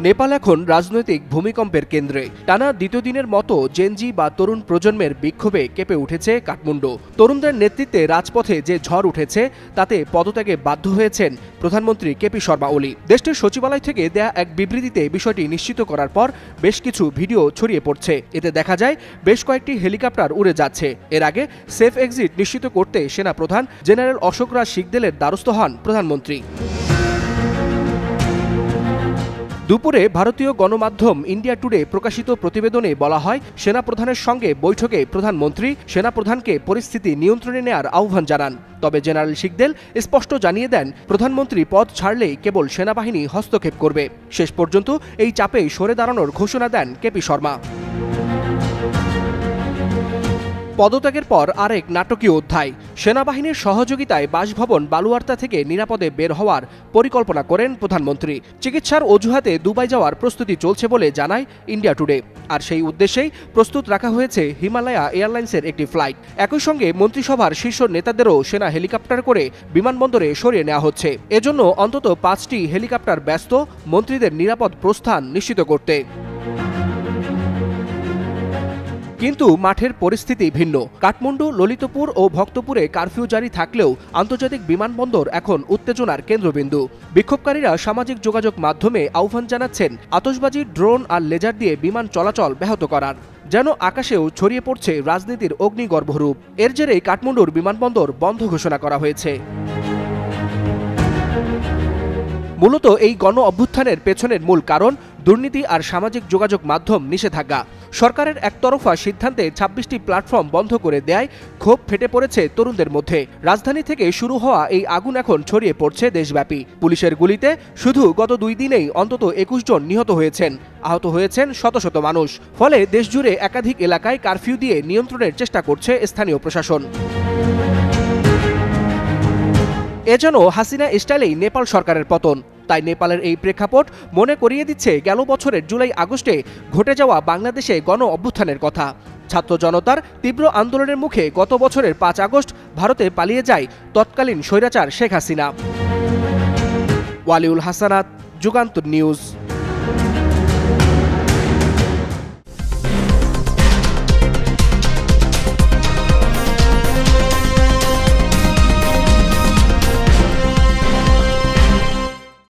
নেপাল এখন রাজনৈতিক ভূমিকম্পের কেন্দ্রে। টানা দ্বিতীয় দিনের মতো জেনজি বা তরুণ প্রজন্মের বিক্ষোভে কেঁপে উঠেছে কাঠমান্ডু। তরুণদের নেতৃত্বে রাজপথে যে ঝড় উঠেছে তাতে পদত্যাগে বাধ্য হয়েছেন প্রধানমন্ত্রী কেপি শর্মা ওলি। দেশটির সচিবালয় থেকে দেয়া এক বিবৃতিতে বিষয়টি নিশ্চিত করার পর বেশ কিছু ভিডিও ছড়িয়ে পড়ছে। এতে দেখা যায় বেশ কয়েকটি হেলিকপ্টার উড়ে যাচ্ছে। এর আগে সেফ এক্সিট নিশ্চিত করতে সেনাপ্রধান জেনারেল অশোক রাজ সিকদেলের দ্বারস্থ হন প্রধানমন্ত্রী। দুপুরে ভারতীয় গণমাধ্যম ইন্ডিয়া টুডে প্রকাশিত প্রতিবেদনে বলা হয়, সেনাপ্রধানের সঙ্গে বৈঠকে প্রধানমন্ত্রী সেনাপ্রধানকে পরিস্থিতি নিয়ন্ত্রণে নেয়ার আহ্বান জানান। তবে জেনারেল সিকদেল স্পষ্ট জানিয়ে দেন, প্রধানমন্ত্রী পদ ছাড়লেই কেবল সেনাবাহিনী হস্তক্ষেপ করবে। শেষ পর্যন্ত এই চাপেই সরে দাঁড়ানোর ঘোষণা দেন কেপি শর্মা। পদত্যাগের পর আরেক নাটকীয় অধ্যায়। সেনাবাহিনীর সহযোগিতায় বাসভবন বালুয়ার্তা থেকে নিরাপদে বের হওয়ার পরিকল্পনা করেন প্রধানমন্ত্রী। চিকিৎসার অজুহাতে দুবাই যাওয়ার প্রস্তুতি চলছে বলে জানায় ইন্ডিয়া টুডে। আর সেই উদ্দেশ্যেই প্রস্তুত রাখা হয়েছে হিমালয়া এয়ারলাইন্সের একটি ফ্লাইট। একই সঙ্গে মন্ত্রিসভার শীর্ষ নেতাদেরও সেনা হেলিকপ্টার করে বিমানবন্দরে সরিয়ে নেওয়া হচ্ছে। এজন্য অন্তত 5টি হেলিকপ্টার ব্যস্ত মন্ত্রীদের নিরাপদ প্রস্থান নিশ্চিত করতে। কিন্তু মাঠের পরিস্থিতি ভিন্ন। কাঠমান্ডু, ললিতপুর ও ভক্তপুরে কারফিউ জারি থাকলেও আন্তর্জাতিক বিমানবন্দর এখন উত্তেজনার কেন্দ্রবিন্দু। বিক্ষোভকারীরা সামাজিক যোগাযোগ মাধ্যমে আহ্বান জানাচ্ছেন আতশবাজি, ড্রোন আর লেজার দিয়ে বিমান চলাচল ব্যাহত করার। যেন আকাশেও ছড়িয়ে পড়ছে রাজনীতির অগ্নিগর্ভরূপ। এর জেরেই কাঠমান্ডুর বিমানবন্দর বন্ধ ঘোষণা করা হয়েছে। মূলত এই গণ অভ্যুত্থানের পেছনের মূল কারণ দুর্নীতি আর সামাজিক যোগাযোগ মাধ্যম নিষেধাজ্ঞা। সরকারের একতরফা সিদ্ধান্তে 26টি প্ল্যাটফর্ম বন্ধ করে দেয় ক্ষোভ ফেটে পড়েছে তরুণদের মধ্যে। রাজধানী থেকে শুরু হওয়া এই আগুন এখন ছড়িয়ে পড়ছে দেশব্যাপী। পুলিশের গুলিতে শুধু গত 2 দিনেই অন্তত 21 জন নিহত হয়েছেন, আহত হয়েছেন শত শত মানুষ। ফলে দেশজুড়ে একাধিক এলাকায় কারফিউ দিয়ে নিয়ন্ত্রণের চেষ্টা করছে স্থানীয় প্রশাসন। এ যেন হাসিনা স্টাইলেই নেপাল সরকারের পতন। তাই নেপালের এই প্রেক্ষাপট মনে করিয়ে দিচ্ছে গেল বছরের জুলাই-আগস্টে ঘটে যাওয়া বাংলাদেশে গণ অভ্যুত্থানের কথা। ছাত্র জনতার তীব্র আন্দোলনের মুখে গত বছরের 5 আগস্ট ভারতে পালিয়ে যায় তৎকালীন স্বৈরাচার শেখ হাসিনা। ওয়ালিউল হাসানাত, যুগান্তর নিউজ।